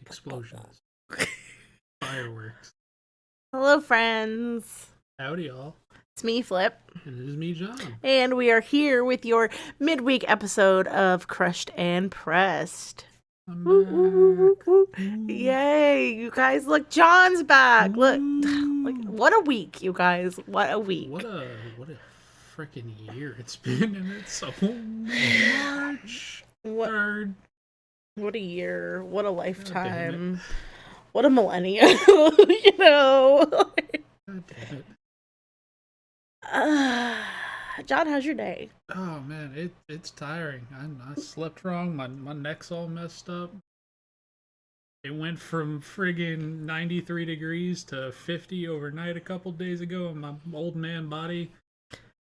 Explosions. Fireworks. Hello, friends. Howdy, y'all. It's me, Flip. And it is me, John. And we are here with your midweek episode of Crushed and Pressed. I'm Woo, back. woo, woo, woo. Ooh. Yay, you guys. Look, John's back. Look, Ooh. what a week, you guys. What a week. What a freaking year it's been, and it's March 3rd. What a year. What a God damn lifetime. What a millennium. You know. God damn it. John, how's your day? Oh man, it's tiring. I slept wrong. My neck's all messed up. It went from friggin' 93 degrees to 50 overnight a couple days ago, and my old man body,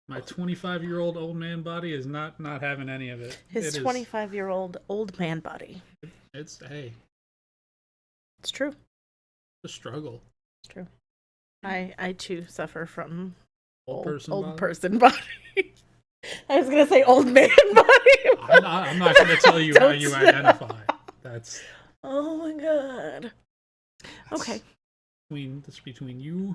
my 25-year-old old man body, is not having any of it. His 25-year-old old man body. It's It's true. a struggle. It's true. I too suffer from Old old body? person body. I was gonna say old man body. I'm not going to tell you how you identify. That's Oh my god. Okay. between you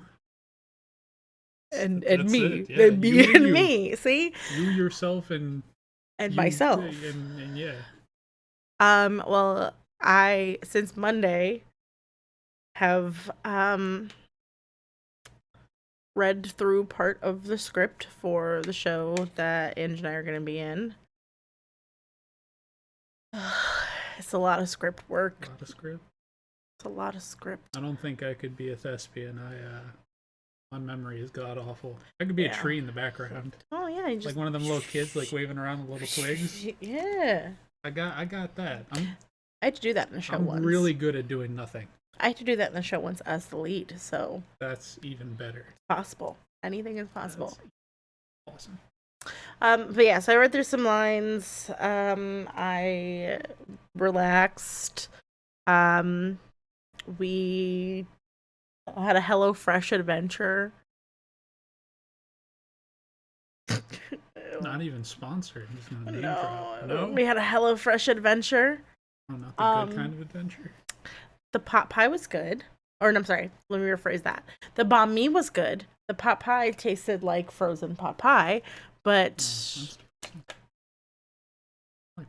And that's me. it. Yeah, And me you and you. me. See? you yourself and And you, myself. and yeah. Well, I since Monday have read through part of the script for the show that Ange and I are going to be in. It's a lot of script work. A lot of script. It's a lot of script. I don't think I could be a thespian. My memory is god awful. I could be a tree in the background. Oh yeah, you just Like one of them little kids like waving around the little twigs. Yeah. I got that. I had to do that in the show I'm once. really good at doing nothing. I had to do that in the show once as the lead, so That's even better. possible. Anything is possible. That's awesome. But yeah, so I read through some lines. I relaxed. We had a HelloFresh adventure. Not even sponsored. He's gonna name No, drop. No, we had a HelloFresh adventure. oh, not the good kind of adventure. The pot pie was good. Or no, I'm sorry. Let me rephrase that. The banh mi was good. The pot pie tasted like frozen pot pie, but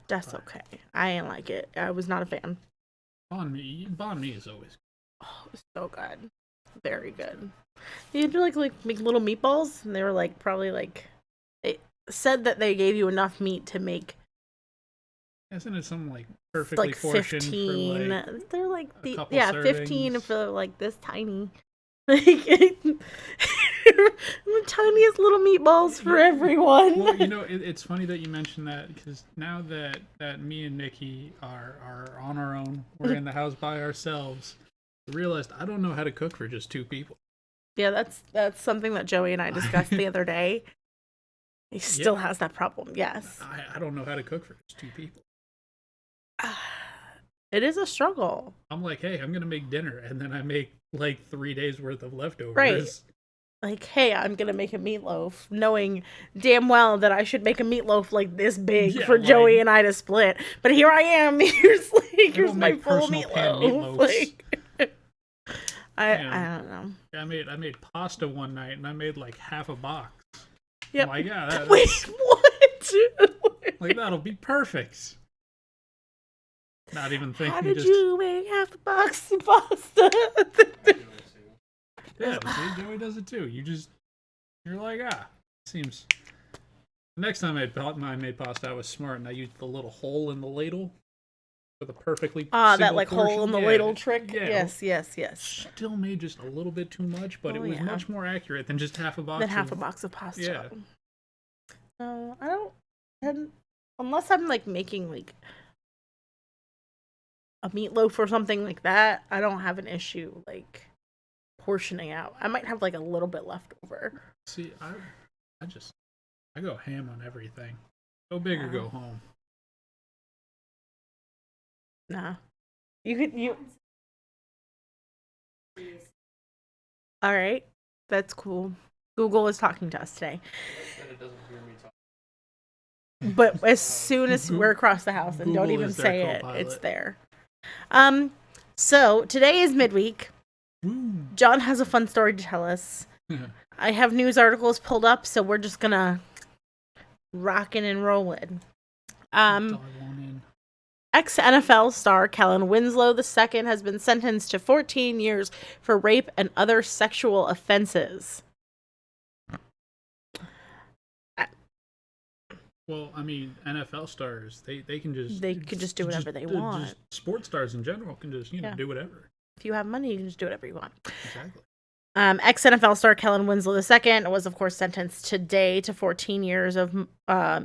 that's okay. I didn't like it. I was not a fan. Banh mi is always Oh, it was so good. Very good. You had to like make little meatballs, and they were like probably like it said that they gave you enough meat to make Isn't it something like perfectly like portioned 15. for like They're like a the couple 15 servings? for like this tiny. Like the tiniest little meatballs for everyone. Well, you know, it's funny that you mentioned that because now that me and Nikki are on our own, we're in the house by ourselves. I realized I don't know how to cook for just two people. Yeah, that's something that Joey and I discussed the other day. He still has that problem. Yes. I don't know how to cook for just two people. It is a struggle. I'm like, hey, I'm gonna make dinner, and then I make like 3 days worth of leftovers. Right. Like, hey, I'm gonna make a meatloaf, knowing damn well that I should make a meatloaf like this big for Joey and I to split. But here I am. Here's my full meatloaf. Like, I don't know. I made pasta one night, and I made like half a box. Yep. I'm like, yeah, Wait, what? like that'll be perfect. Not even thinking. How did you make half a box of pasta? Yeah, see, Joey does it too. You're like, seems. The next time I made pasta, I was smart, and I used the little hole in the ladle for the perfectly that like portion. hole in the ladle trick. Yeah. Yes. Still made just a little bit too much, but it was much more accurate than just half a box. A box of pasta. Yeah. I don't, unless I'm like making like a meatloaf or something like that. I don't have an issue like portioning out. I might have like a little bit left over. See, I go ham on everything. Go big or go home. Nah. You All right. That's cool. Google is talking to us today. But as soon as we're across the house and Google don't even is their say it, co-pilot. it's there. So today is midweek. Woo. John has a fun story to tell us. I have news articles pulled up, so we're just gonna rockin' and rollin'. Ex-NFL star Kellen Winslow II has been sentenced to 14 years for rape and other sexual offenses. Well, I mean, NFL stars, they can just... They can just do whatever they want. Just sports stars in general can just, do whatever. If you have money, you can just do whatever you want. Exactly. Ex-NFL star Kellen Winslow II was, of course, sentenced today to 14 years of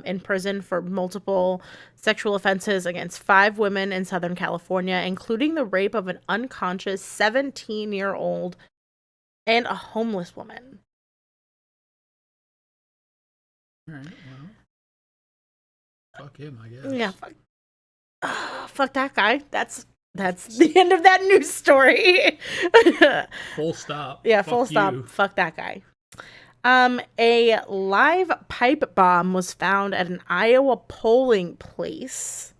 in prison for multiple sexual offenses against 5 women in Southern California, including the rape of an unconscious 17-year-old and a homeless woman. All right, well, fuck him, I guess. Yeah, fuck that guy. That's the end of that news story. Full stop. Yeah, full stop. You. Fuck that guy. A live pipe bomb was found at an Iowa polling place.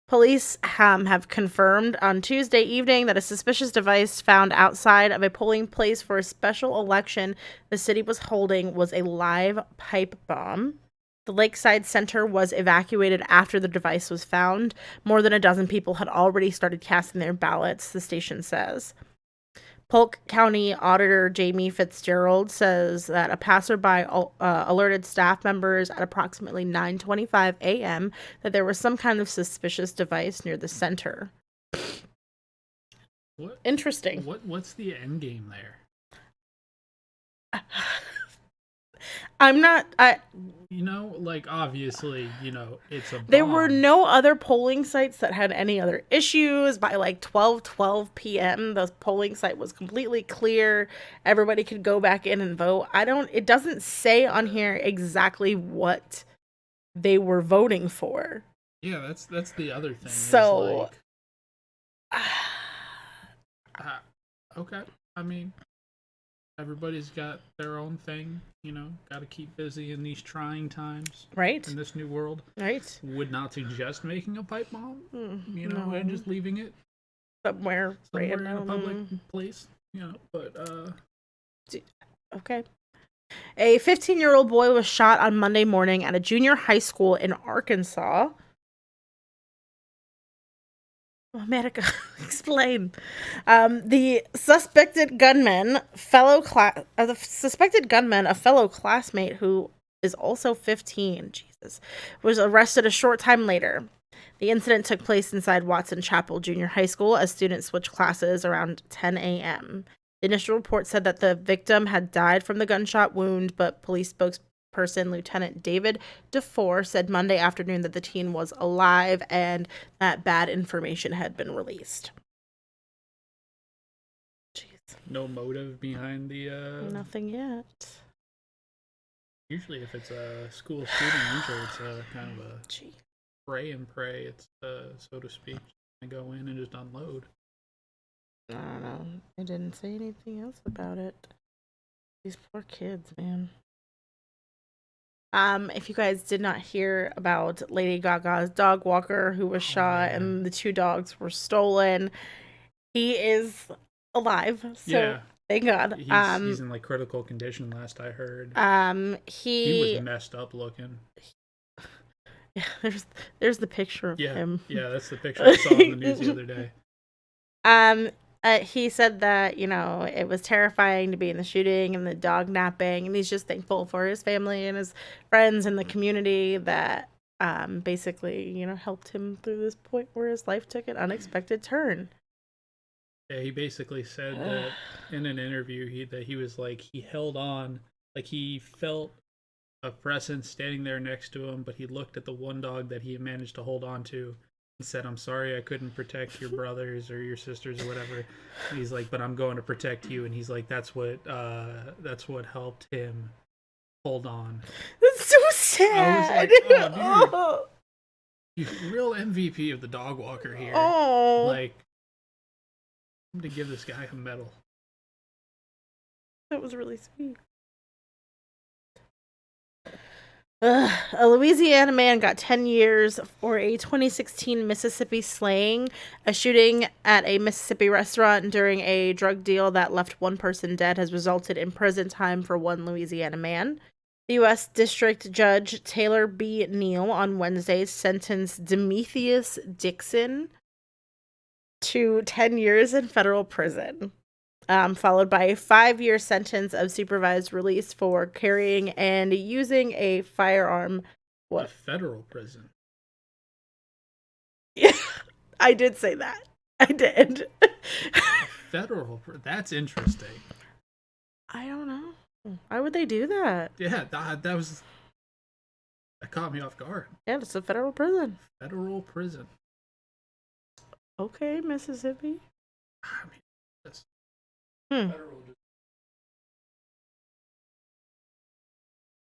Police have confirmed on Tuesday evening that a suspicious device found outside of a polling place for a special election the city was holding was a live pipe bomb. The Lakeside Center was evacuated after the device was found. More than a dozen people had already started casting their ballots, the station says. Polk County Auditor Jamie Fitzgerald says that a passerby alerted staff members at approximately 9:25 a.m. that there was some kind of suspicious device near the center. What? Interesting. What's the end game there? Obviously, it's a bomb. There were no other polling sites that had any other issues. By like 12 p.m., the polling site was completely clear. Everybody could go back in and vote. It doesn't say on here exactly what they were voting for. Yeah, that's the other thing. So, okay. I mean, everybody's got their own thing, got to keep busy in these trying times. Right. In this new world. Right. Would not suggest making a pipe bomb, no. and just leaving it somewhere in a public place, but okay. A 15-year-old boy was shot on Monday morning at a junior high school in Arkansas. America, explain. The suspected gunman, a fellow classmate who is also 15, was arrested a short time later. The incident took place inside Watson Chapel Junior High School as students switched classes around 10 a.m. The initial report said that the victim had died from the gunshot wound, but police spokesperson Lieutenant David DeFore said Monday afternoon that the teen was alive and that bad information had been released. Jeez. No motive behind the... Nothing yet. Usually if it's a school shooting, usually it's a kind of a pray and pray, it's so to speak. And go in and just unload. I don't know. It didn't say anything else about it. These poor kids, man. If you guys did not hear about Lady Gaga's dog walker who was shot and the 2 dogs were stolen, he is alive. So thank God. He's in critical condition last I heard. He was messed up looking. Yeah, there's the picture of him. Yeah, that's the picture I saw on the news the other day. He said that, it was terrifying to be in the shooting and the dog napping, and he's just thankful for his family and his friends and the community that basically, helped him through this point where his life took an unexpected turn. Yeah, he basically said that in an interview he was he held on, he felt a presence standing there next to him, but he looked at the one dog that he had managed to hold on to and said, "I'm sorry I couldn't protect your brothers or your sisters or whatever." And he's like, "But I'm going to protect you." And he's like, that's what helped him hold on. That's so sad. I was oh, dude, he's real MVP of the dog walker here. Oh, I'm to give this guy a medal. That was really sweet. A Louisiana man got 10 years for a 2016 Mississippi slaying. A shooting at a Mississippi restaurant during a drug deal that left one person dead has resulted in prison time for one Louisiana man. The U.S. District Judge Taylor B. Neal on Wednesday sentenced Demetrius Dixon to 10 years in federal prison. Followed by a 5-year sentence of supervised release for carrying and using a firearm. What? A federal prison. Yeah, I did say that. I did. Federal. That's interesting. I don't know. Why would they do that? Yeah, that caught me off guard. Yeah, it's a federal prison. Federal prison. Okay, Mississippi. I mean, that's federal.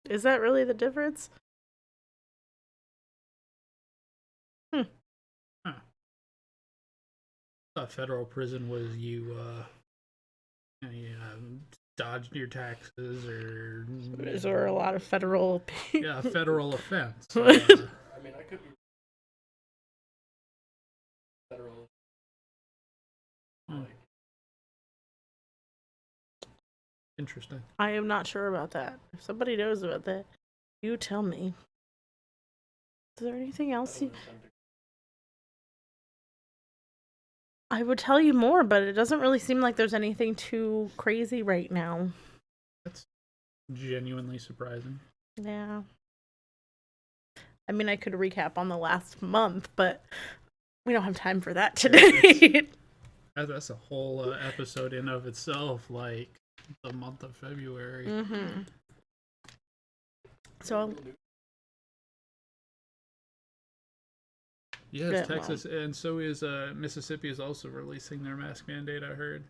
Is that really the difference? Huh. I thought federal prison was you dodged your taxes or. Is there a lot of federal? Yeah, federal offense. I mean, I could be federal. Interesting. I am not sure about that. If somebody knows about that, you tell me. Is there anything else? I would tell you more, but it doesn't really seem like there's anything too crazy right now. That's genuinely surprising. Yeah. I mean, I could recap on the last month, but we don't have time for that today. That's a whole episode in of itself, like the month of February. Mm-hmm. So, yes, Texas, and so is Mississippi is also releasing their mask mandate, I heard.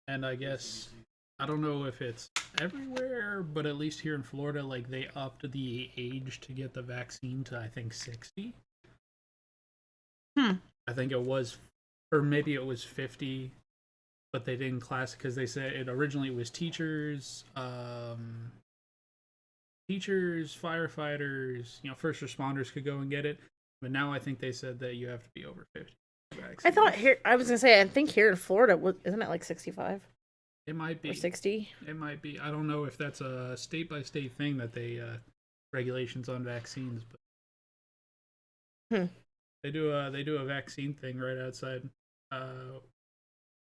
And I guess, I don't know if it's everywhere, but at least here in Florida, like they upped the age to get the vaccine to, I think, 60. I think it was, or maybe it was 50, but they didn't class because they said it originally was teachers, firefighters, first responders could go and get it, but now I think they said that you have to be over 50. I thought I think here in Florida, isn't it like 65? It might be. Or 60? It might be. I don't know if that's a state by state thing that they regulations on vaccines, but they do a vaccine thing right outside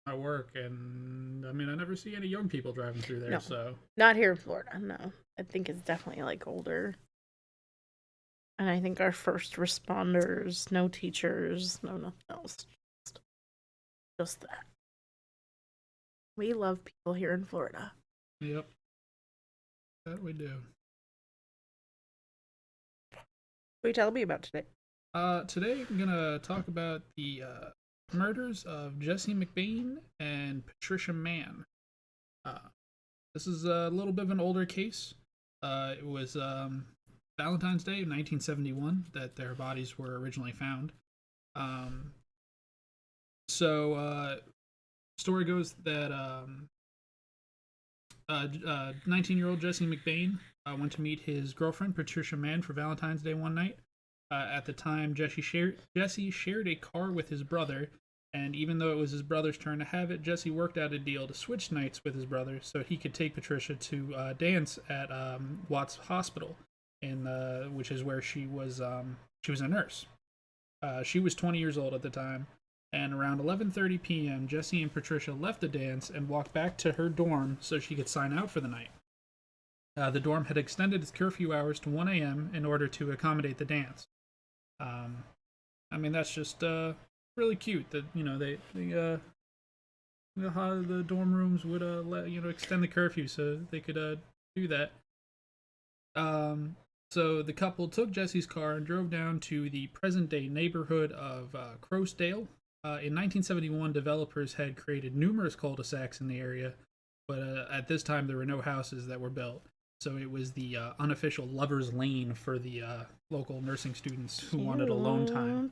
my work, and I mean I never see any young people driving through there. No, so not here in Florida. No, I think it's definitely like older, and I think our first responders, no teachers, no nothing else, just that. We love people here in Florida. Yep, that we do. What are you telling me about today? Today I'm gonna talk about the murders of Jesse McBain and Patricia Mann. This is a little bit of an older case. It was Valentine's Day of 1971 that their bodies were originally found. Story goes that 19-year-old Jesse McBain went to meet his girlfriend Patricia Mann for Valentine's Day one night. At the time, Jesse shared a car with his brother, and even though it was his brother's turn to have it, Jesse worked out a deal to switch nights with his brother so he could take Patricia to dance at Watts Hospital, which is where she was a nurse. She was 20 years old at the time, and around 11:30 p.m., Jesse and Patricia left the dance and walked back to her dorm so she could sign out for the night. The dorm had extended its curfew hours to 1 a.m. in order to accommodate the dance. I mean, that's just really cute that the dorm rooms would extend the curfew so they could do that. So the couple took Jesse's car and drove down to the present-day neighborhood of Croasdale. In 1971, developers had created numerous cul-de-sacs in the area, but at this time there were no houses that were built. So it was the unofficial lover's lane for the local nursing students who wanted alone time.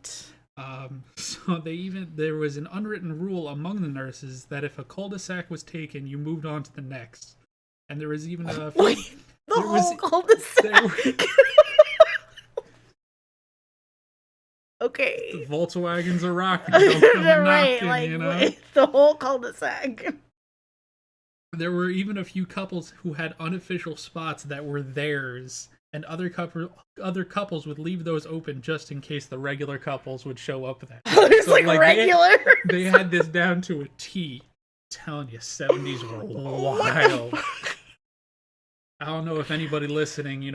So there was an unwritten rule among the nurses that if a cul-de-sac was taken, you moved on to the next. And there was even a Wait, the whole cul-de-sac. Okay. The Volkswagens are rocking. Don't come Right, knocking, like you know? wait, the whole cul-de-sac. There were even a few couples who had unofficial spots that were theirs, and other couples would leave those open just in case the regular couples would show up there. It's so, like regular. They had this down to a T. I'm telling you, 70s were wild. I don't know if anybody listening,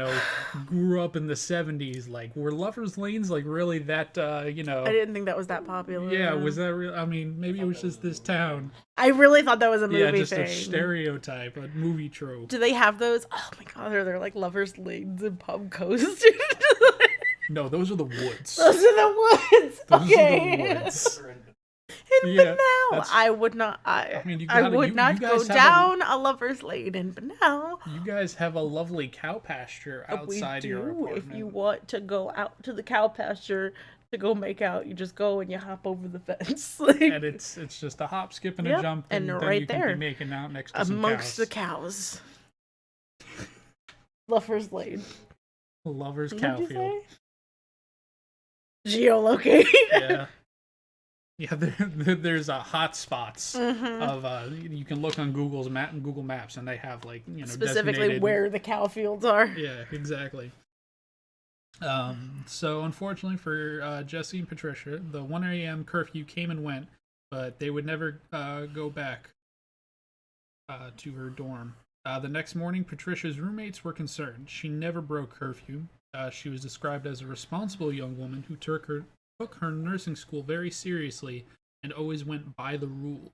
grew up in the 70s. Like, were lovers' lanes like really that, I didn't think that was that popular. Yeah, was that real? I mean, maybe it was just this town. I really thought that was a movie thing. Yeah, just thing. a stereotype, a movie trope. Do they have those? Oh my god, are there like lovers' lanes and pub coast? No, those are the woods. Those are the woods. Okay. Are the woods. In Bunnell, I would not. I would not go down a lover's lane in Bunnell. You guys have a lovely cow pasture outside your apartment. If you want to go out to the cow pasture to go make out, you just go and you hop over the fence. And it's just a hop, skip, and a jump, and then right you there, can be making out next to amongst some cows. The cows. Lover's lane. Lover's cowfield. Geolocate. Yeah. Yeah, there's hot spots of you can look on Google Maps, and they have specifically designated... where the cow fields are. Yeah, exactly. So unfortunately for Jesse and Patricia, the 1 a.m. curfew came and went, but they would never go back to her dorm. The next morning, Patricia's roommates were concerned. She never broke curfew. She was described as a responsible young woman who took her nursing school very seriously and always went by the rule.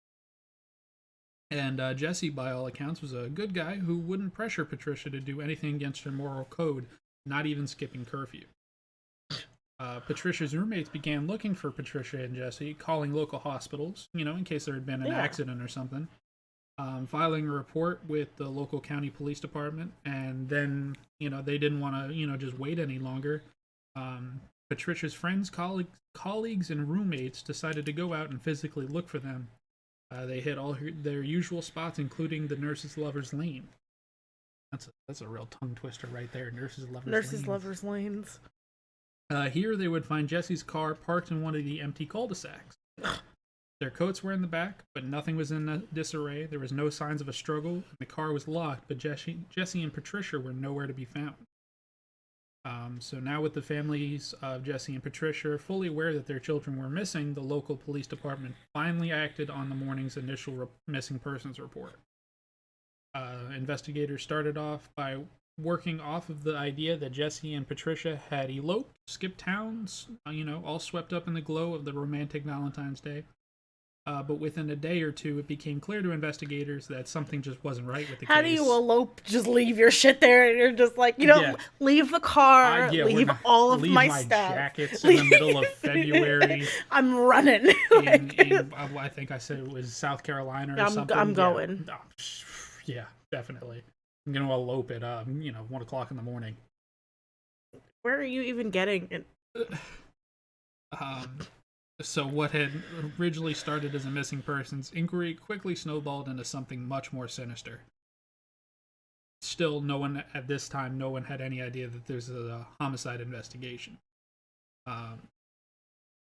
And Jesse, by all accounts, was a good guy who wouldn't pressure Patricia to do anything against her moral code, not even skipping curfew. Patricia's roommates began looking for Patricia and Jesse, calling local hospitals, in case there had been an accident or something, filing a report with the local county police department, and then, they didn't want to, just wait any longer. Patricia's friends, colleagues, and roommates decided to go out and physically look for them. They hit all their usual spots, including the nurse's lover's lane. That's a real tongue twister right there. Nurse's lovers lanes. Here they would find Jesse's car parked in one of the empty cul-de-sacs. Their coats were in the back, but nothing was in disarray. There was no signs of a struggle, and the car was locked, but Jesse and Patricia were nowhere to be found. So now with the families of Jesse and Patricia fully aware that their children were missing, the local police department finally acted on the morning's initial missing persons report. Investigators started off by working off of the idea that Jesse and Patricia had eloped, skipped towns, all swept up in the glow of the romantic Valentine's Day. But within a day or two, it became clear to investigators that something just wasn't right with the case. How do you elope? Just leave your shit there, and you're just like, leave the car, leave all of my stuff. Jackets in the middle of February. I'm running. I think I said it was South Carolina or something. I'm going. Yeah, definitely. I'm going to elope at 1 o'clock in the morning. Where are you even getting it? So what had originally started as a missing persons inquiry quickly snowballed into something much more sinister. Still, no one had any idea that there's a homicide investigation.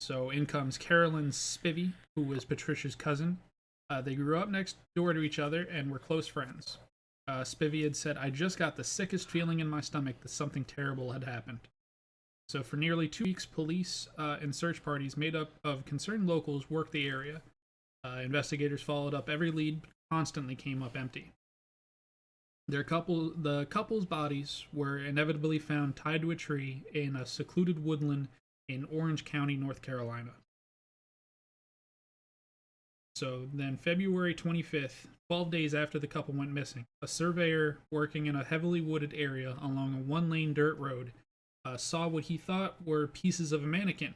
So in comes Carolyn Spivey, who was Patricia's cousin. They grew up next door to each other and were close friends. Spivey had said, "I just got the sickest feeling in my stomach that something terrible had happened." So for nearly 2 weeks, police and search parties made up of concerned locals worked the area. Investigators followed up every lead, but constantly came up empty. The couple's bodies were inevitably found tied to a tree in a secluded woodland in Orange County, North Carolina. So then February 25th, 12 days after the couple went missing, a surveyor working in a heavily wooded area along a one-lane dirt road saw what he thought were pieces of a mannequin.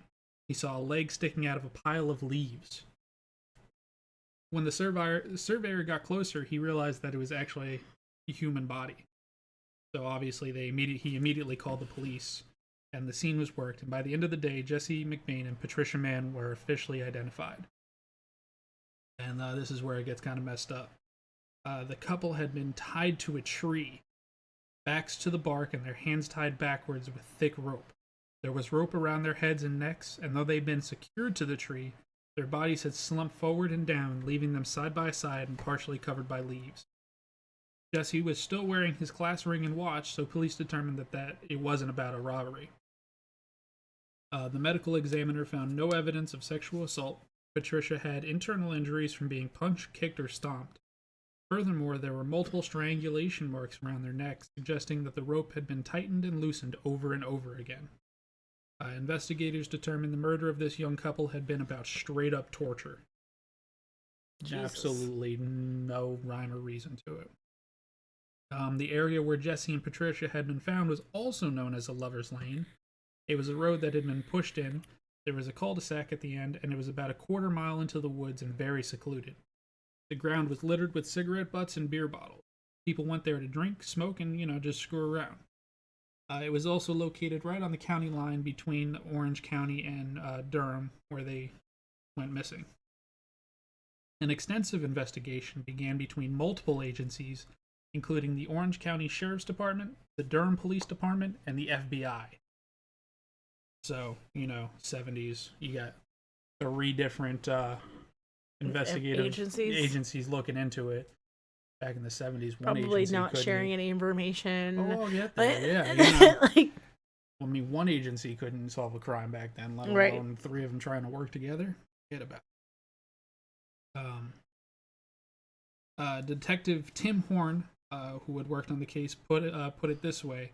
He saw a leg sticking out of a pile of leaves. When the surveyor got closer, he realized that it was actually a human body. So obviously he immediately called the police. and the scene was worked, and by the end of the day, Jesse McBain and Patricia Mann were officially identified. And this is where it gets kind of messed up. The couple had been tied to a tree, backs to the bark, and their hands tied backwards with thick rope. There was rope around their heads and necks, and though they'd been secured to the tree, their bodies had slumped forward and down, leaving them side by side and partially covered by leaves. Jesse was still wearing his class ring and watch, so police determined that it wasn't about a robbery. The medical examiner found no evidence of sexual assault. Patricia had internal injuries from being punched, kicked, or stomped. Furthermore, there were multiple strangulation marks around their necks, suggesting that the rope had been tightened and loosened over and over again. Investigators determined the murder of this young couple had been about straight-up torture. Jesus. Absolutely no rhyme or reason to it. The area where Jesse and Patricia had been found was also known as a lover's lane. It was a road that had been pushed in, there was a cul-de-sac at the end, and it was about a quarter mile into the woods and very secluded. The ground was littered with cigarette butts and beer bottles. People went there to drink, smoke, and, just screw around. It was also located right on the county line between Orange County and Durham, where they went missing. An extensive investigation began between multiple agencies, including the Orange County Sheriff's Department, the Durham Police Department, and the FBI. So, 70s, you got 3 different investigative agencies looking into it. Back in the 70s, one probably agency not sharing any information. Oh, I'll get there. Yeah, one agency couldn't solve a crime back then, let alone 3 of them trying to work together. Forget about it. Detective Tim Horn, who had worked on the case, put it this way: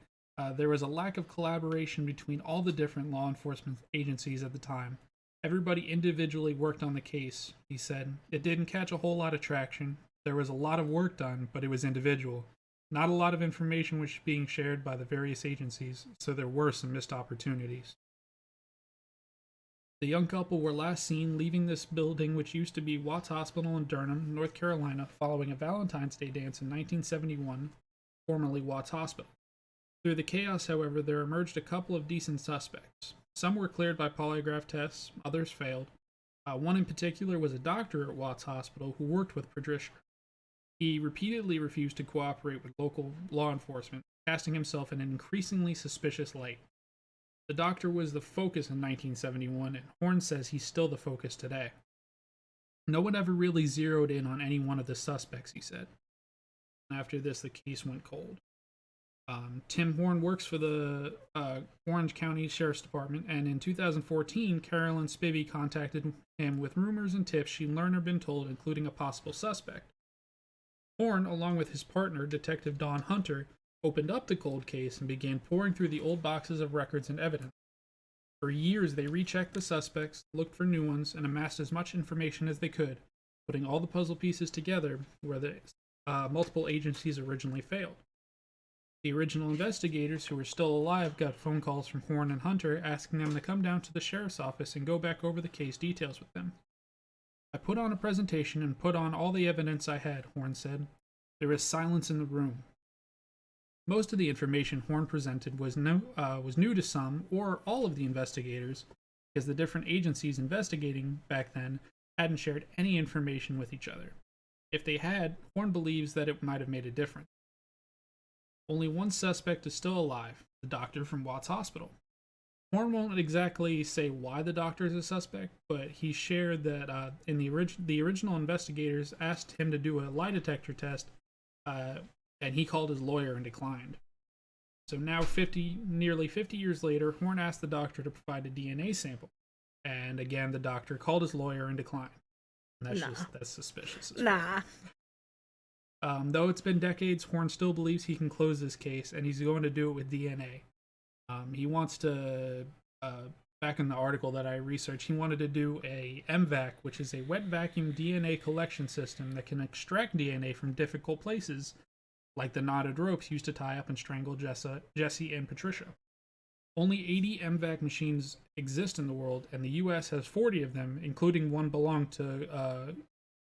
there was a lack of collaboration between all the different law enforcement agencies at the time. Everybody individually worked on the case, he said. It didn't catch a whole lot of traction. There was a lot of work done, but it was individual. Not a lot of information was being shared by the various agencies, so there were some missed opportunities. The young couple were last seen leaving this building, which used to be Watts Hospital in Durham, North Carolina, following a Valentine's Day dance in 1971, formerly Watts Hospital. Through the chaos, however, there emerged a couple of decent suspects. Some were cleared by polygraph tests, others failed. One in particular was a doctor at Watts Hospital who worked with Patricia. He repeatedly refused to cooperate with local law enforcement, casting himself in an increasingly suspicious light. The doctor was the focus in 1971, and Horn says he's still the focus today. No one ever really zeroed in on any one of the suspects, he said. After this, the case went cold. Tim Horn works for the Orange County Sheriff's Department, and in 2014, Carolyn Spivey contacted him with rumors and tips she'd learned or been told, including a possible suspect. Horn, along with his partner, Detective Don Hunter, opened up the cold case and began pouring through the old boxes of records and evidence. For years, they rechecked the suspects, looked for new ones, and amassed as much information as they could, putting all the puzzle pieces together where the multiple agencies originally failed. The original investigators, who were still alive, got phone calls from Horn and Hunter asking them to come down to the sheriff's office and go back over the case details with them. I put on a presentation and put on all the evidence I had, Horn said. There was silence in the room. Most of the information Horn presented was new to some or all of the investigators, because the different agencies investigating back then hadn't shared any information with each other. If they had, Horn believes that it might have made a difference. Only one suspect is still alive, the doctor from Watts Hospital. Horn won't exactly say why the doctor is a suspect, but he shared that in the original investigators asked him to do a lie detector test, and he called his lawyer and declined. So now, nearly 50 years later, Horn asked the doctor to provide a DNA sample, and again the doctor called his lawyer and declined. And that's suspicious. Though it's been decades, Horn still believes he can close this case, and he's going to do it with DNA. He wants to, back in the article that I researched, he wanted to do a MVAC, which is a wet vacuum DNA collection system that can extract DNA from difficult places, like the knotted ropes used to tie up and strangle Jesse and Patricia. Only 80 MVAC machines exist in the world, and the U.S. has 40 of them, including one belonging to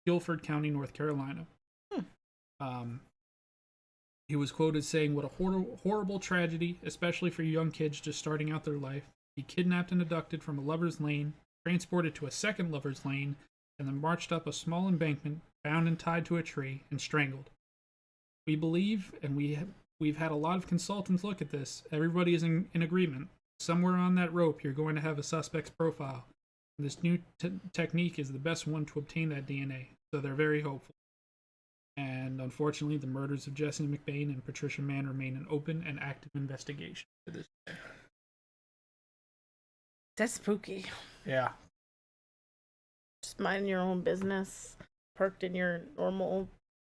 Guilford County, North Carolina. He was quoted saying, "What a horrible tragedy, especially for young kids just starting out their life. Be kidnapped and abducted from a lover's lane, transported to a second lover's lane, and then marched up a small embankment, bound and tied to a tree, and strangled. We believe, and we've had a lot of consultants look at this. Everybody is in agreement. Somewhere on that rope, you're going to have a suspect's profile. This new technique is the best one to obtain that DNA, so they're very hopeful. And unfortunately, the murders of Jesse McBain and Patricia Mann remain an open and active investigation to this day." That's spooky. Yeah. Just minding your own business, parked in your normal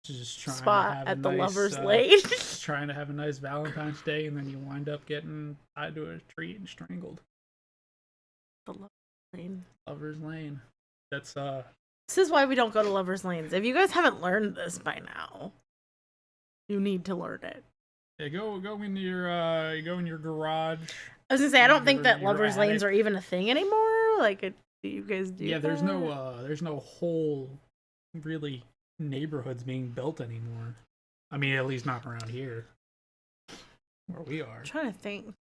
Just trying spot to have at the nice, lover's lane. Just trying to have a nice Valentine's Day, and then you wind up getting tied to a tree and strangled. The lover's lane. Lover's Lane. That's This is why we don't go to lovers' lanes. If you guys haven't learned this by now, you need to learn it. Yeah, go in your garage. I was gonna say, I don't think that your lovers' lanes attic. are even a thing anymore. Like, do you guys do? Yeah, there's that? no whole really neighborhoods being built anymore. I mean, at least not around here, where we are. I'm trying to think.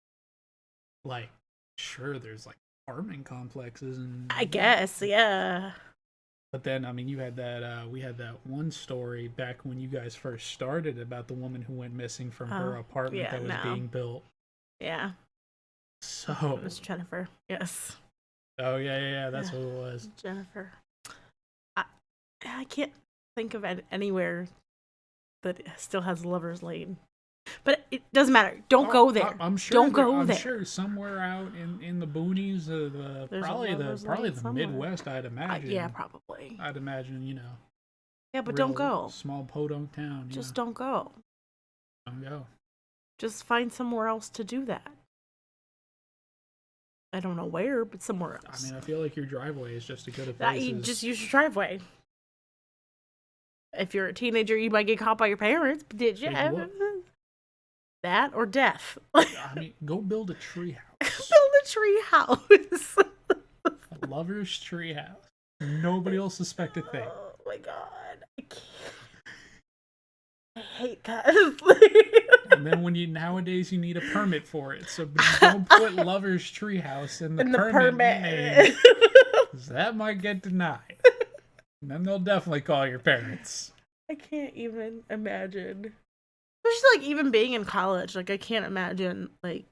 Like, sure, there's like apartment complexes and. I guess, yeah. But then, I mean, you had that. We had that one story back when you guys first started about the woman who went missing from her apartment that was being built. Yeah. So. It was Jennifer. Yes. Oh yeah, that's what it was. Jennifer. I can't think of anywhere that still has lovers' lane, but it doesn't matter. Don't go there. I'm sure. Don't go there. I'm sure somewhere out in the boonies, probably the Midwest. I'd imagine. Yeah, probably. I'd imagine, Yeah, but don't go. Small podunk town. Just don't go. Don't go. Just find somewhere else to do that. I don't know where, but somewhere else. I mean, I feel like your driveway is just as good a place. You just use your driveway. If you're a teenager, you might get caught by your parents. But did you ever? That or death. I mean, go build a tree house. Build a tree house. A lover's tree house. Nobody will suspect a thing. Oh my god. I can't. I hate that. And then nowadays you need a permit for it. So don't put lover's treehouse in the permit name, 'cause that might get denied. And then they'll definitely call your parents. I can't even imagine. Especially like even being in college, like I can't imagine like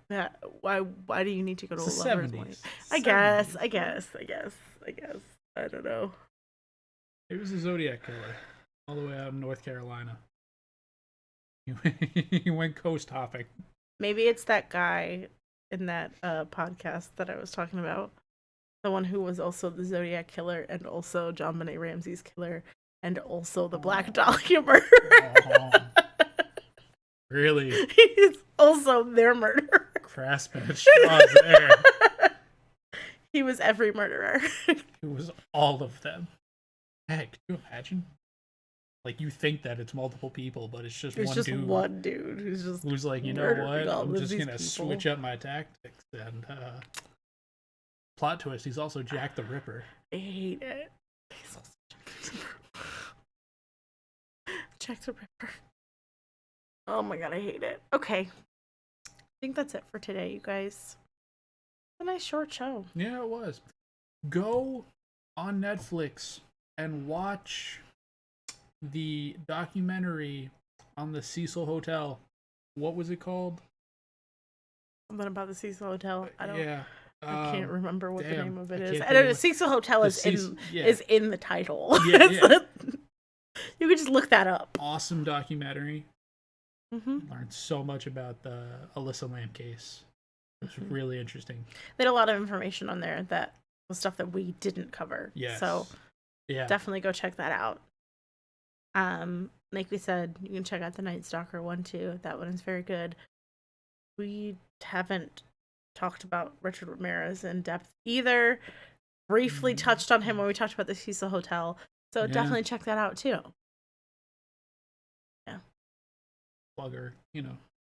that. Why do you need to go to a lover's lane? I guess. I don't know. It was a Zodiac killer, all the way out in North Carolina. He went coast hopping. Maybe it's that guy in that podcast that I was talking about. The one who was also the Zodiac killer and also John Benet Ramsey's killer and also the Black Dahlia murderer. Really? He's also their murderer. Grasping at straws there. He was every murderer. It was all of them. Heck, can you imagine? Like, you think that it's multiple people, but it's just one dude who's like, you know what? I'm just gonna switch up my tactics. And plot twist: he's also Jack the Ripper. I hate it. He's also Jack the Ripper. Jack the Ripper. Oh my god, I hate it. Okay, I think that's it for today, you guys. A nice short show. Yeah, it was. Go on Netflix and watch the documentary on the Cecil Hotel. What was it called? Something about the Cecil Hotel. I can't remember what the name of it is. I know the Cecil Hotel is in the title. Yeah. You can just look that up. Awesome documentary. Mm-hmm. Learned so much about the Alyssa Lamb case. It was really interesting. They had a lot of information on there that was stuff that we didn't cover. Yes. So definitely go check that out. Like we said, you can check out the Night Stalker one too. That one is very good. We haven't talked about Richard Ramirez in depth either. Briefly touched on him when we talked about the Cecil Hotel. So definitely check that out too. Yeah. Plugger,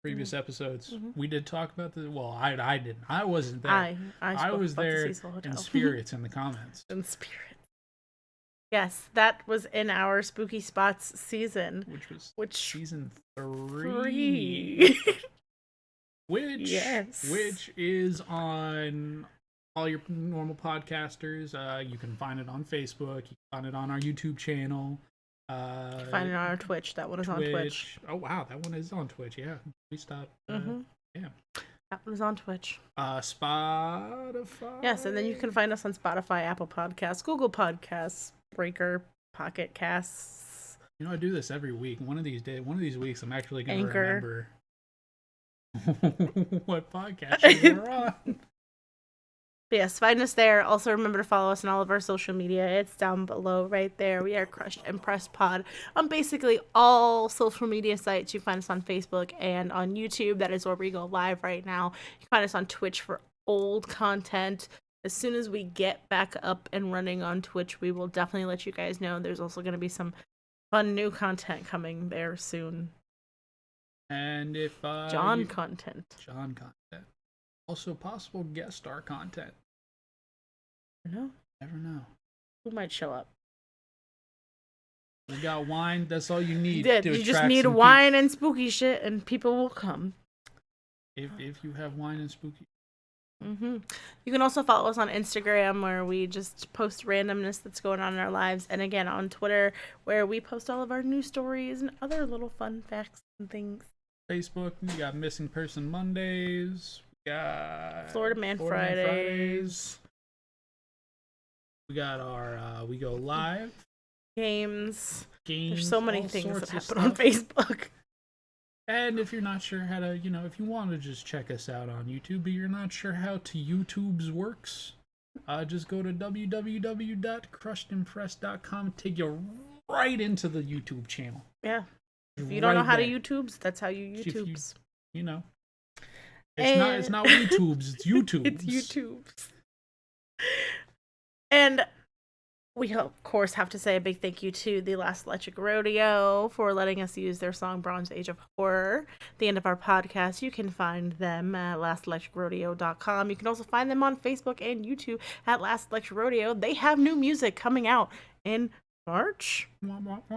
previous episodes. We did talk about I didn't. I wasn't there. I was there the Cecil Hotel. in spirits in the comments. In spirit. Yes, that was in our Spooky Spots season. Which season 3. 3. Which is on all your normal podcasters. You can find it on Facebook. You can find it on our YouTube channel. You can find it on our Twitch. That one is on Twitch. Oh, wow. That one is on Twitch. Yeah. We stopped. Yeah. That one is on Twitch. Spotify. Yes, and then you can find us on Spotify, Apple Podcasts, Google Podcasts, Breaker, Pocket Casts. I do this every week. One of these weeks, I'm actually going to Anchor. remember what podcast we're on. But yes, find us there. Also, remember to follow us on all of our social media. It's down below right there. We are Crushed and Pressed Pod on basically all social media sites. You find us on Facebook and on YouTube. That is where we go live right now. You can find us on Twitch for old content. As soon as we get back up and running on Twitch, we will definitely let you guys know. There's also going to be some fun new content coming there soon. And if John content. Also possible guest star content. Never know. Who might show up? We got wine. That's all you need. You just need wine and spooky shit, and people will come. If you have wine and spooky. You can also follow us on Instagram, where we just post randomness that's going on in our lives, and again on Twitter, where we post all of our news stories and other little fun facts and things. Facebook, we got Missing Person Mondays. We got Florida Man Fridays. We got our We Go Live. Games. There's so many things that happen on Facebook. And if you're not sure how to, if you want to just check us out on YouTube, but you're not sure how to YouTube's works, just go to www.crushedandpressed.com. Take you right into the YouTube channel. Yeah. If you don't know how to YouTubes, that's how you YouTubes. It's not YouTubes, it's YouTubes. It's YouTubes. And we, of course, have to say a big thank you to the Last Electric Rodeo for letting us use their song Bronze Age of Horror. At the end of our podcast, you can find them at lastelectricrodeo.com. You can also find them on Facebook and YouTube at Last Electric Rodeo. They have new music coming out in March. Perfect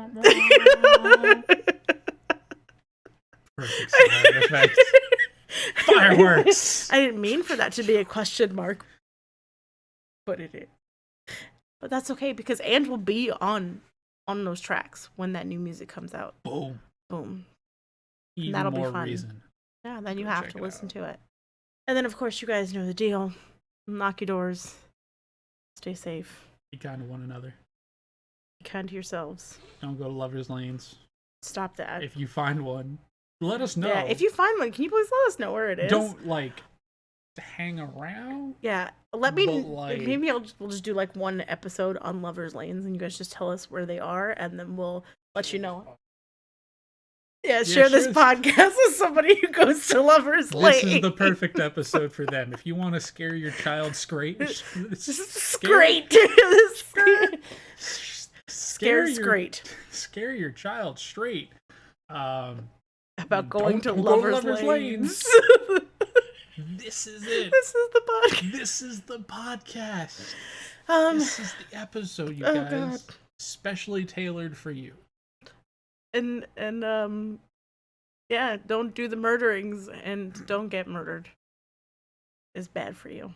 sound effects. Fireworks. I didn't mean for that to be a question mark, but it is. But that's okay, because Ange will be on those tracks when that new music comes out. Boom. Even that'll more be fun. reason. Yeah, then you have to listen to it. And then, of course, you guys know the deal. Lock your doors. Stay safe. Be kind to one another. Be kind to yourselves. Don't go to lovers' lanes. Stop that. If you find one, let us know. Yeah, if you find one, can you please let us know where it is? Don't, hang around. Yeah, maybe we'll just do one episode on lovers' lanes, and you guys just tell us where they are, and then we'll let you know. Yeah, share this podcast with somebody who goes to lovers' lanes. This is the perfect episode for them. If you want to scare your child straight. Scare your child straight. About going to lovers' lanes. This is it. This is the podcast. This is the podcast. This is the episode, you guys. God. Specially tailored for you. And yeah, don't do the murderings and don't get murdered. It's bad for you.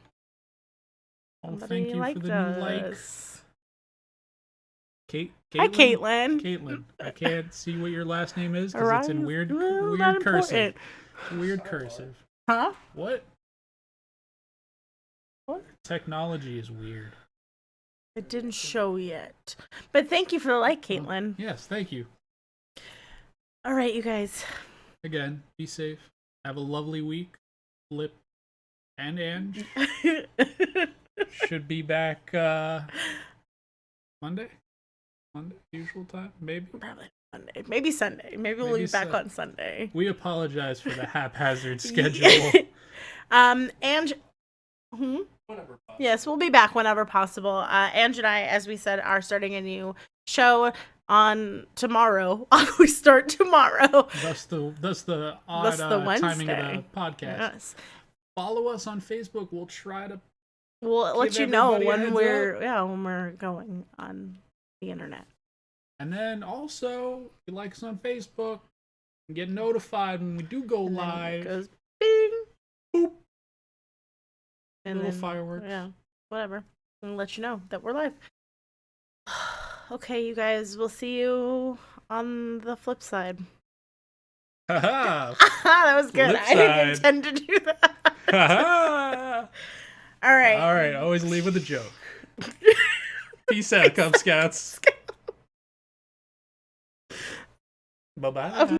Oh, thank you for the new like. Hi, Caitlin. Caitlin. I can't see what your last name is because it's in weird cursive. Weird cursive. Huh? What? Technology is weird. It didn't show yet. But thank you for the like, Caitlin. Yes, thank you. All right, you guys. Again, be safe. Have a lovely week. Flip and Ange should be back Monday? Usual time? Maybe? Probably Monday. Maybe Sunday. Maybe we'll be back on Sunday. We apologize for the haphazard schedule. Ange... Yes, we'll be back whenever possible. Ange and I, as we said, are starting a new show on tomorrow. We start tomorrow. That's the odd timing of the podcast. Yes. Follow us on Facebook. We'll let you know when we're going on the internet. And then also, if you like us on Facebook, and get notified when we do go And live. then it goes bing, boop, and little then, fireworks. Yeah, whatever. And let you know that we're live. Okay, you guys, we'll see you on the flip side. Haha. That was good. Flip I didn't side. intend to do that. Haha. All right. All right, always leave with a joke. Peace out, Cub Scouts. Bye-bye.